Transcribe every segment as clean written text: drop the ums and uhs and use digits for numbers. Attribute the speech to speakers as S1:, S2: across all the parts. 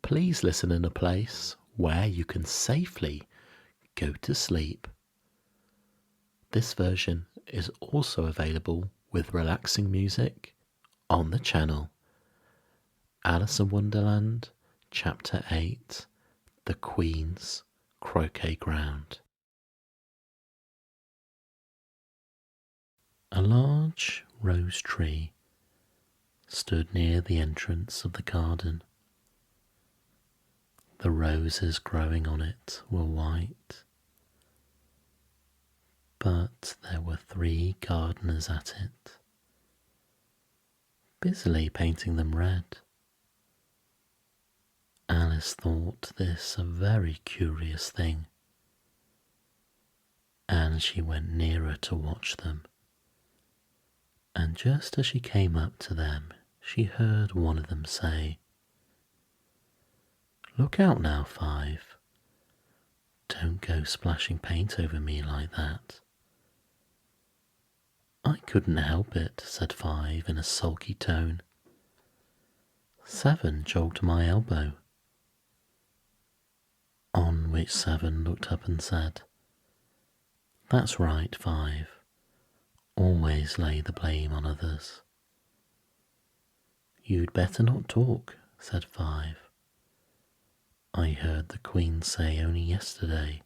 S1: Please listen in a place where you can safely go to sleep. This version is also available with relaxing music on the channel. Alice in Wonderland Chapter 8, The Queen's Croquet Ground. A large rose tree stood near the entrance of the garden. The roses growing on it were white, but there were 3 gardeners at it, busily painting them red. Alice thought this a very curious thing, and she went nearer to watch them. And just as she came up to them, she heard one of them say, "Look out now, 5. Don't go splashing paint over me like that." "I couldn't help it," said 5 in a sulky tone. 7 jogged my elbow. On which 7 looked up and said, "That's right, 5. Always lay the blame on others." "You'd better not talk," said 5. "I heard the Queen say only yesterday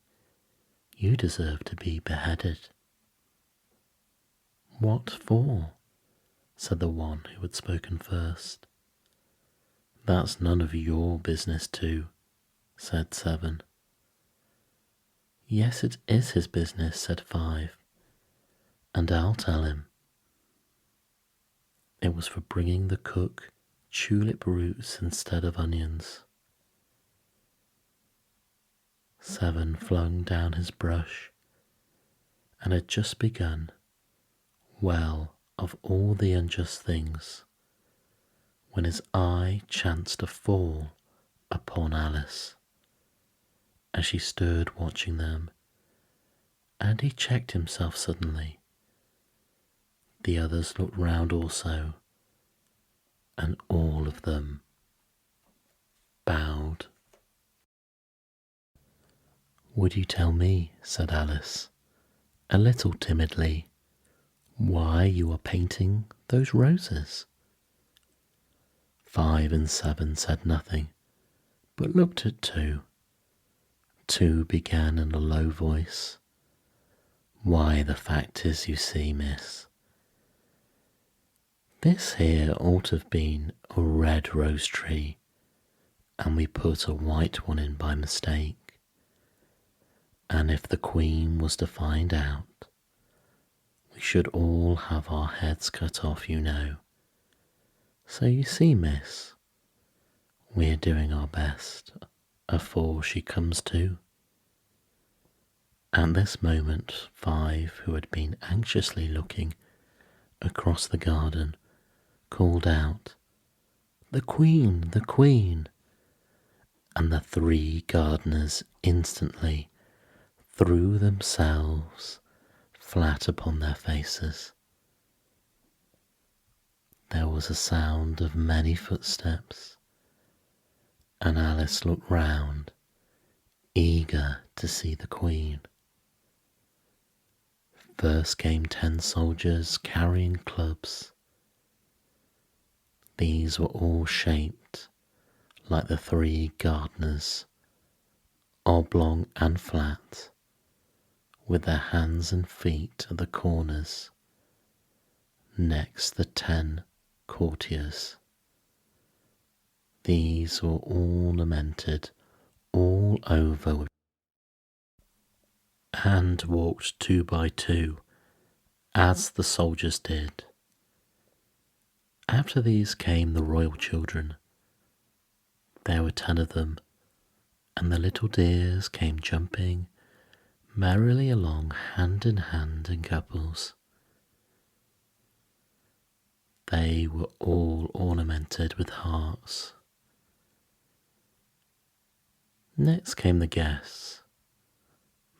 S1: you deserve to be beheaded." "What for?" said the one who had spoken first. "That's none of your business too," said 7. "Yes, it is his business," said 5, "and I'll tell him. It was for bringing the cook tulip roots instead of onions." 7 flung down his brush and had just begun, well, of all the unjust things, when his eye chanced to fall upon Alice as she stood watching them, and he checked himself suddenly. The others looked round also, and all of them bowed. "Would you tell me," said Alice, a little timidly, "why you are painting those roses?" 5 and 7 said nothing, but looked at 2. 2 began in a low voice, "Why, the fact is, you see, miss, this here ought to have been a red rose tree, and we put a white one in by mistake. And if the Queen was to find out, we should all have our heads cut off, you know. So you see, miss, we're doing our best afore she comes to." At this moment 5, who had been anxiously looking across the garden, called out, "The Queen, the Queen!" and the 3 gardeners instantly threw themselves flat upon their faces. There was a sound of many footsteps, and Alice looked round, eager to see the Queen. First came 10 soldiers carrying clubs. These were all shaped like the 3 gardeners, oblong and flat, with their hands and feet at the corners. Next the 10 courtiers. These were ornamented all over and walked 2 by 2, as the soldiers did. After these came the royal children. There were 10 of them, and the little dears came jumping merrily along hand in hand in couples. They were all ornamented with hearts. Next came the guests,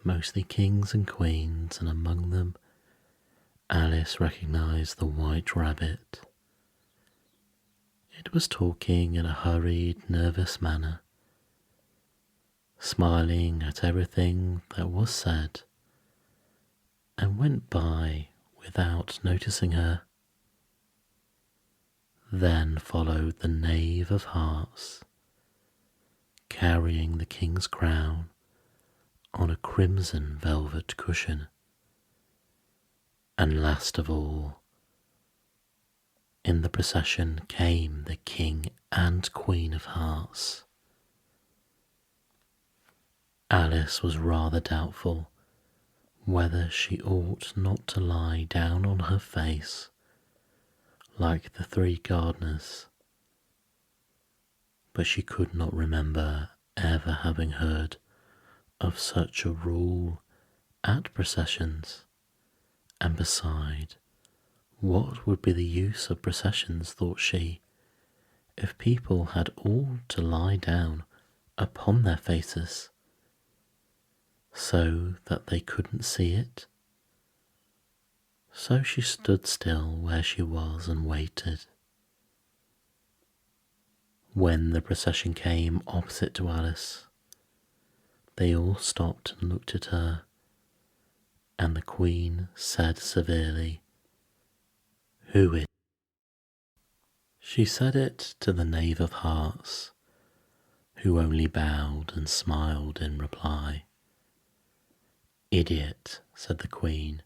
S1: mostly kings and queens, and among them Alice recognized the White Rabbit. It was talking in a hurried, nervous manner smiling at everything that was said, and went by without noticing her. Then followed the Knave of Hearts, carrying the king's crown on a crimson velvet cushion. And last of all, in the procession came the King and Queen of Hearts. Alice was rather doubtful whether she ought not to lie down on her face like the three gardeners, but she could not remember ever having heard of such a rule at processions, and beside, what would be the use of processions, thought she, if people had all to lie down upon their faces, so that they couldn't see it? So she stood still where she was and waited. When the procession came opposite to Alice, they all stopped and looked at her, and the Queen said severely, "Who is?" She said it to the Knave of Hearts, who only bowed and smiled in reply. "Idiot," said the Queen,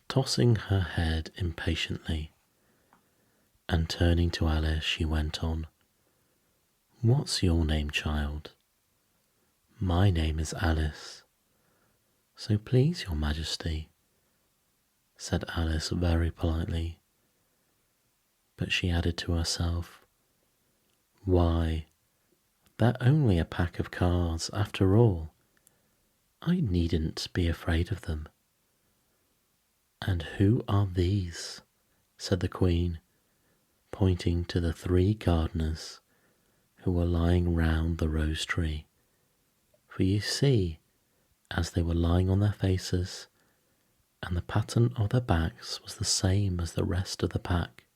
S1: tossing her head impatiently, and turning to Alice she went on, "What's your name, child?" "My name is Alice, so please your Majesty," said Alice very politely, but she added to herself, "Why, they're only a pack of cards after all. I needn't be afraid of them." "And who are these?" said the Queen, pointing to the three gardeners who were lying round the rose tree. For you see, as they were lying on their faces, and the pattern of their backs was the same as the rest of the pack,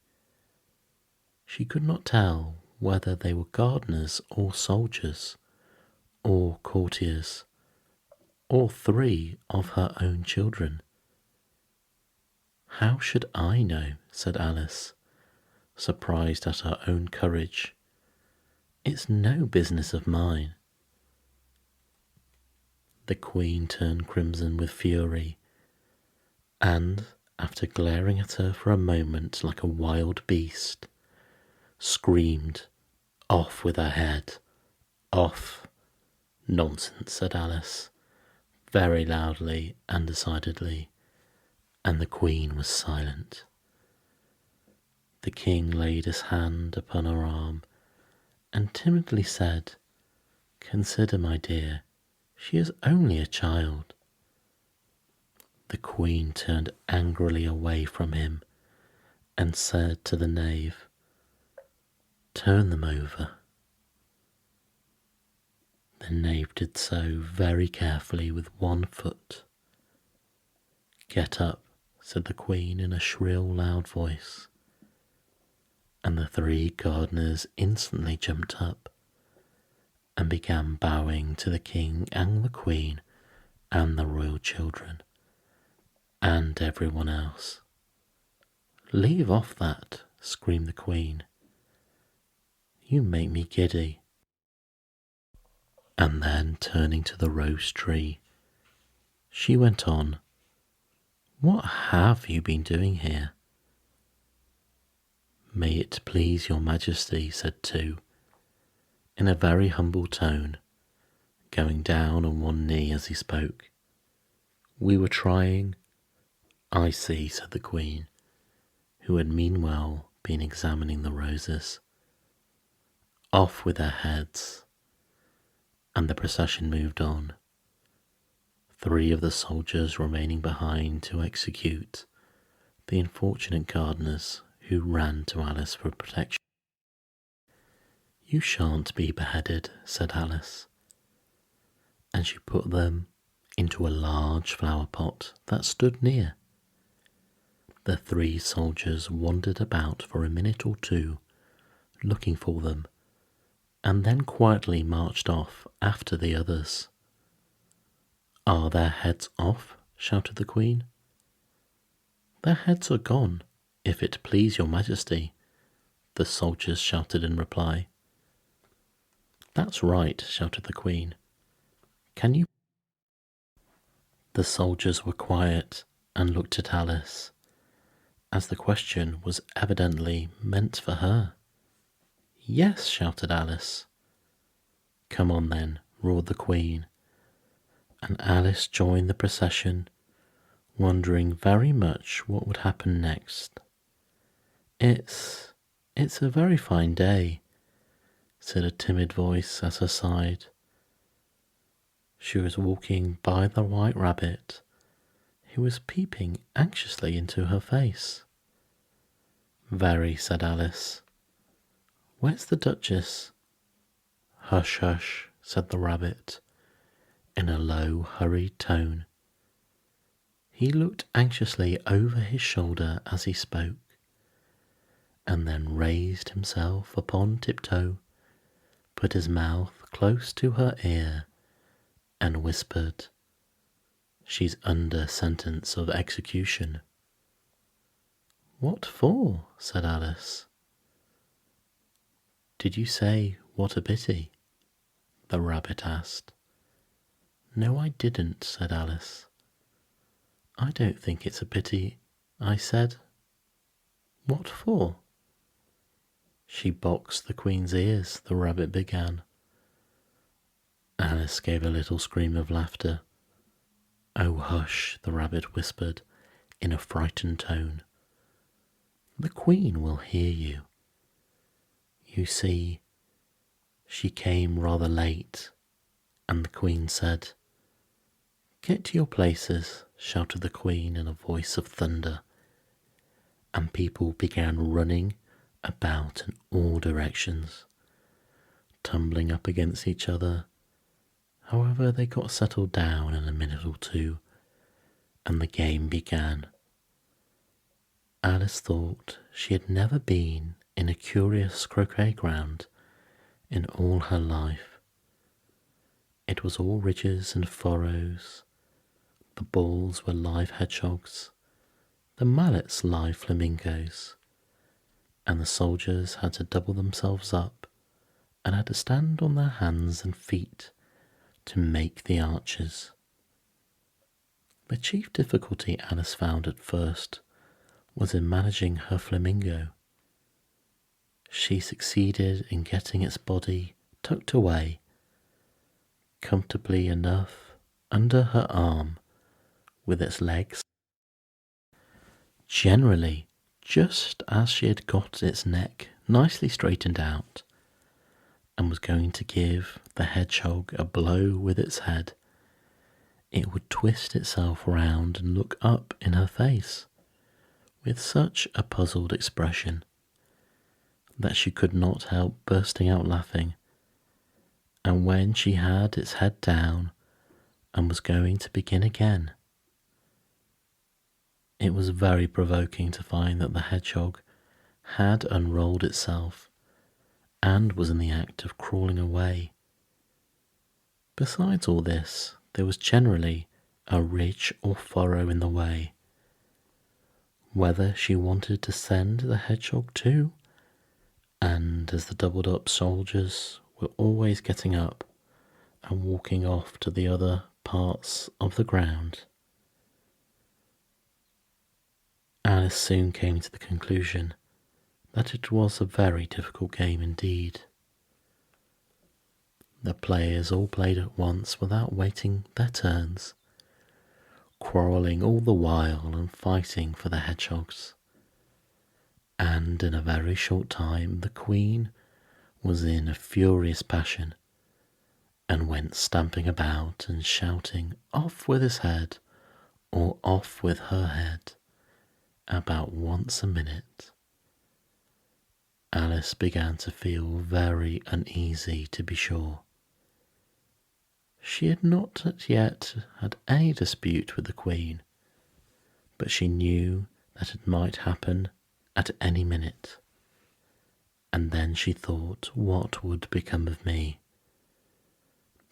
S1: she could not tell whether they were gardeners or soldiers, or courtiers, or three of her own children. "How should I know?" said Alice, surprised at her own courage. "It's no business of mine." The Queen turned crimson with fury, and, after glaring at her for a moment like a wild beast, screamed, "Off with her head! Off!" "Nonsense," said Alice, very loudly and decidedly, and the Queen was silent. The King laid his hand upon her arm and timidly said, "Consider, my dear, she is only a child." The Queen turned angrily away from him and said to the knave, "Turn them over." The knave did so very carefully with one foot. "Get up," said the Queen in a shrill, loud voice, and the three gardeners instantly jumped up and began bowing to the King and the Queen and the royal children and everyone else. "Leave off that," screamed the Queen. "You make me giddy." And then, turning to the rose tree, she went on, "What have you been doing here?" "May it please your Majesty," said two, in a very humble tone, going down on one knee as he spoke. "We were trying—" "I see," said the Queen, who had meanwhile been examining the roses. "Off with their heads," and the procession moved on, three of the soldiers remaining behind to execute the unfortunate gardeners who ran to Alice for protection. "You shan't be beheaded," said Alice, and she put them into a large flower pot that stood near. The three soldiers wandered about for a minute or two, looking for them, and then quietly marched off after the others. "Are their heads off?" shouted the Queen. "Their heads are gone, if it please your Majesty," the soldiers shouted in reply. "That's right," shouted the Queen. "Can you—" The soldiers were quiet and looked at Alice, as the question was evidently meant for her. "Yes," shouted Alice. "Come on then," roared the Queen, and Alice joined the procession, wondering very much what would happen next. It's a very fine day," said a timid voice at her side. She was walking by the White Rabbit, who was peeping anxiously into her face. "Very," said Alice. "Where's the Duchess?" "Hush, hush," said the Rabbit, in a low, hurried tone. He looked anxiously over his shoulder as he spoke, and then raised himself upon tiptoe, put his mouth close to her ear, and whispered, "She's under sentence of execution." "What for?" said Alice. "Did you say what a pity?" the Rabbit asked. "No, I didn't," said Alice. "I don't think it's a pity. I said—" "What for?" "She boxed the Queen's ears," the Rabbit began. Alice gave a little scream of laughter. "Oh, hush," the Rabbit whispered in a frightened tone. "The Queen will hear you. You see, she came rather late, and the Queen said—" "Get to your places," shouted the Queen in a voice of thunder, and people began running about in all directions, tumbling up against each other. However, they got settled down in a minute or two, and the game began. Alice thought she had never been in a curious croquet ground in all her life. It was all ridges and furrows. The balls were live hedgehogs, the mallets live flamingos, and the soldiers had to double themselves up and had to stand on their hands and feet to make the arches. The chief difficulty Alice found at first was in managing her flamingo. She succeeded in getting its body tucked away comfortably enough under her arm, with its legs generally just as she had got its neck nicely straightened out, and was going to give the hedgehog a blow with its head. It would twist itself round and look up in her face with such a puzzled expression that she could not help bursting out laughing, and when she had its head down and was going to begin again, it was very provoking to find that the hedgehog had unrolled itself and was in the act of crawling away. Besides all this, there was generally a ridge or furrow in the way. Whether she wanted to send the hedgehog too, and as the doubled up soldiers were always getting up and walking off to the other parts of the ground, Alice soon came to the conclusion that it was a very difficult game indeed. The players all played at once without waiting their turns, quarrelling all the while and fighting for the hedgehogs. And in a very short time the Queen was in a furious passion, and went stamping about and shouting, "Off with his head," or "Off with her head," about once a minute. Alice began to feel very uneasy, to be sure. She had not as yet had any dispute with the Queen, but she knew that it might happen at any minute. And then she thought, what would become of me?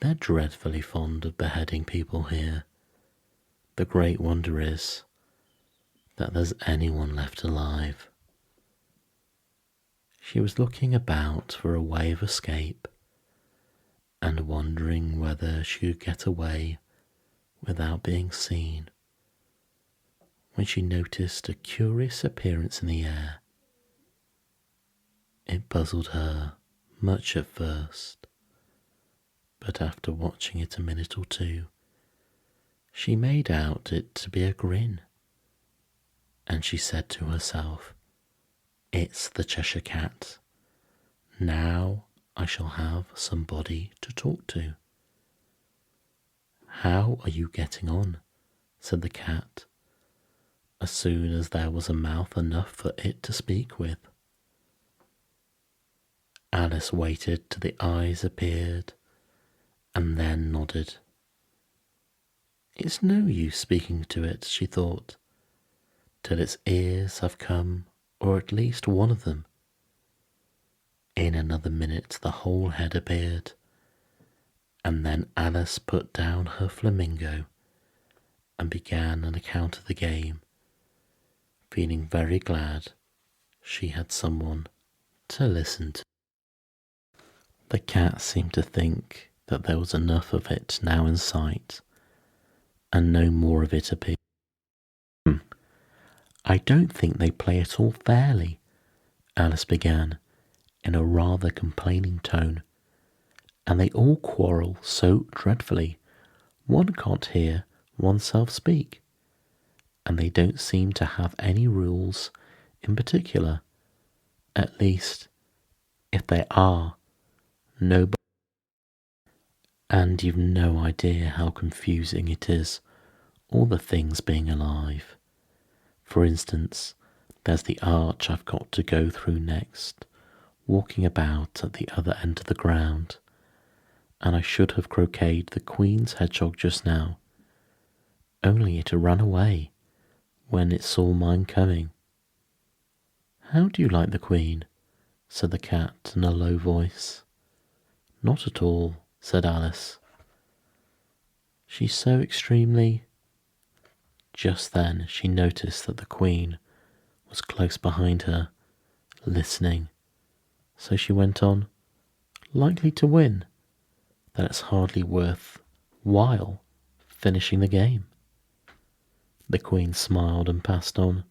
S1: They're dreadfully fond of beheading people here. The great wonder is that there's anyone left alive. She was looking about for a way of escape and wondering whether she could get away without being seen, when she noticed a curious appearance in the air. It puzzled her much at first, but after watching it a minute or two, she made out it to be a grin, and she said to herself, "It's the Cheshire Cat. Now I shall have somebody to talk to." "How are you getting on?" said the cat, as soon as there was a mouth enough for it to speak with. Alice waited till the eyes appeared, and then nodded. "It's no use speaking to it," she thought, "till its ears have come, or at least one of them." In another minute the whole head appeared, and then Alice put down her flamingo and began an account of the game, feeling very glad she had someone to listen to. The cat seemed to think that there was enough of it now in sight, and no more of it appeared. "I don't think they play it all fairly," Alice began, in a rather complaining tone, "and they all quarrel so dreadfully, one can't hear oneself speak, and they don't seem to have any rules in particular. At least, if they are, nobody. And you've no idea how confusing it is, all the things being alive. For instance, there's the arch I've got to go through next, walking about at the other end of the ground, and I should have croqueted the Queen's hedgehog just now, only it ran away when it saw mine coming." "How do you like the Queen?" said the cat in a low voice. "Not at all," said Alice. "She's so extremely—" Just then she noticed that the Queen was close behind her, listening, so she went on, "Likely to win, that it's hardly worth while finishing the game." The Queen smiled and passed on.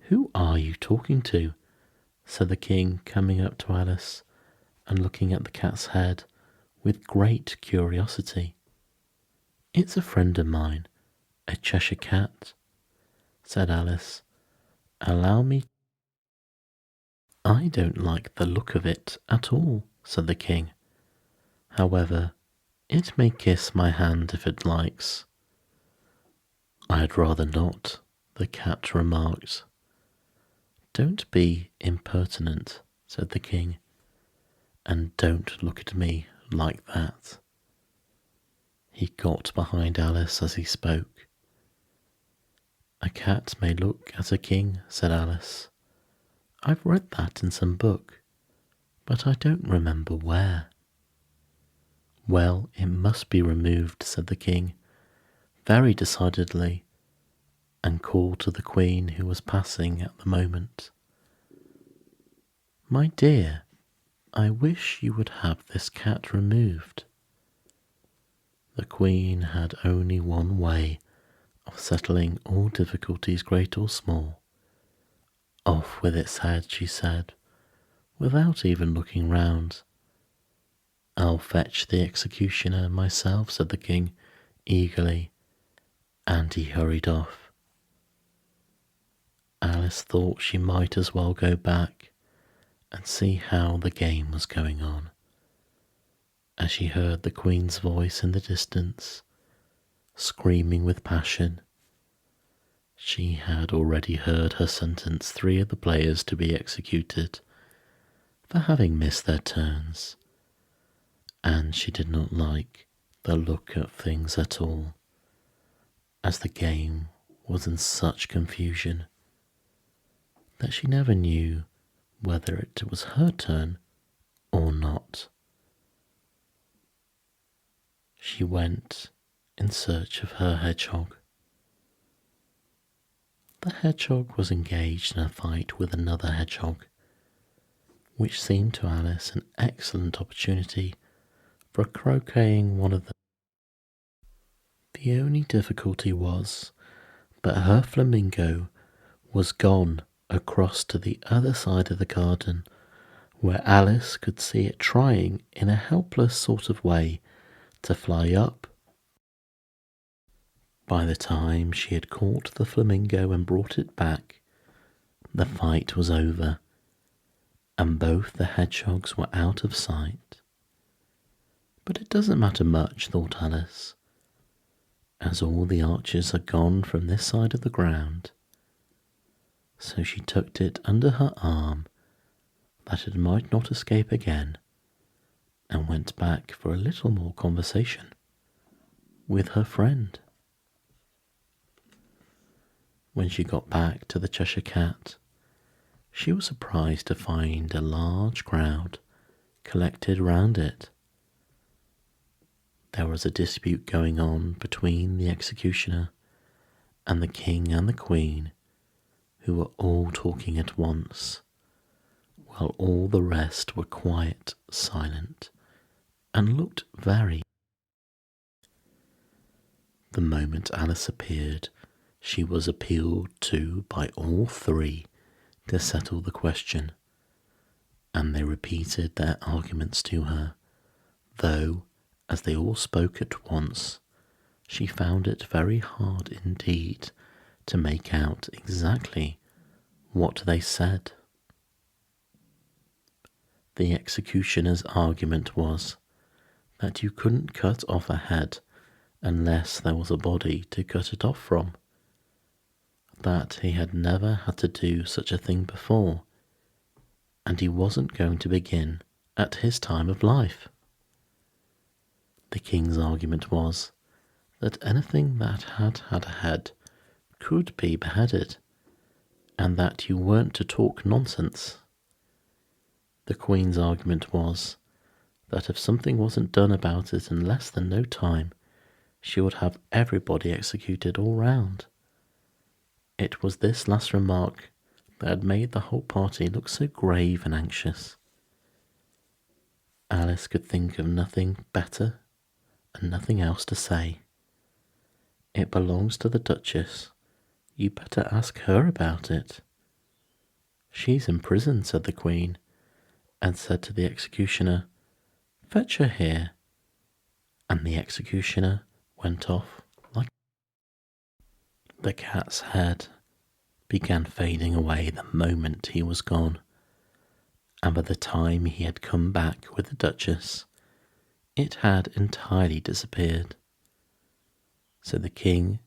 S1: "Who are you talking to?" said the King, coming up to Alice and looking at the cat's head with great curiosity. "It's a friend of mine, a Cheshire Cat," said Alice. "Allow me—" "I don't like the look of it at all," said the King. "However, it may kiss my hand if it likes." "I'd rather not," the cat remarked. "Don't be impertinent," said the King, "and don't look at me like that." He got behind Alice as he spoke. "A cat may look at a king," said Alice. "I've read that in some book, but I don't remember where." "Well, it must be removed," said the King, very decidedly, and called to the Queen, who was passing at the moment. "My dear, I wish you would have this cat removed." The Queen had only one way of settling all difficulties, great or small. "Off with its head," she said, without even looking round. "I'll fetch the executioner myself," said the King eagerly, and he hurried off. Alice thought she might as well go back and see how the game was going on, as she heard the Queen's voice in the distance, screaming with passion. She had already heard her sentence 3 of the players to be executed for having missed their turns, and she did not like the look of things at all, as the game was in such confusion that she never knew whether it was her turn or not. She went in search of her hedgehog. The hedgehog was engaged in a fight with another hedgehog, which seemed to Alice an excellent opportunity for croqueting one of them. The only difficulty was that her flamingo was gone across to the other side of the garden, where Alice could see it trying in a helpless sort of way to fly up. By the time she had caught the flamingo and brought it back, the fight was over, and both the hedgehogs were out of sight. But it doesn't matter much, thought Alice, as all the archers are gone from this side of the ground. So she tucked it under her arm that it might not escape again, and went back for a little more conversation with her friend. When she got back to the Cheshire Cat, she was surprised to find a large crowd collected round it. There was a dispute going on between the executioner and the king and the queen, who were all talking at once, while all the rest were quite silent and looked very. The moment Alice appeared, she was appealed to by all three to settle the question, and they repeated their arguments to her, though, as they all spoke at once, she found it very hard indeed to make out exactly what they said. The executioner's argument was that you couldn't cut off a head unless there was a body to cut it off from, that he had never had to do such a thing before, and he wasn't going to begin at his time of life. The king's argument was that anything that had had a head could be beheaded, and that you weren't to talk nonsense. The queen's argument was that if something wasn't done about it in less than no time, she would have everybody executed all round. It was this last remark that had made the whole party look so grave and anxious. Alice could think of nothing better and nothing else to say. It belongs to the Duchess. You better ask her about it. She's in prison, said the Queen, and said to the executioner, fetch her here. And the executioner went off like. The cat's head began fading away the moment he was gone, and by the time he had come back with the Duchess, it had entirely disappeared. So the king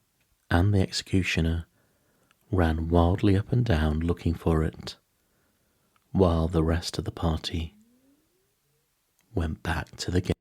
S1: and the executioner ran wildly up and down looking for it, while the rest of the party went back to the game.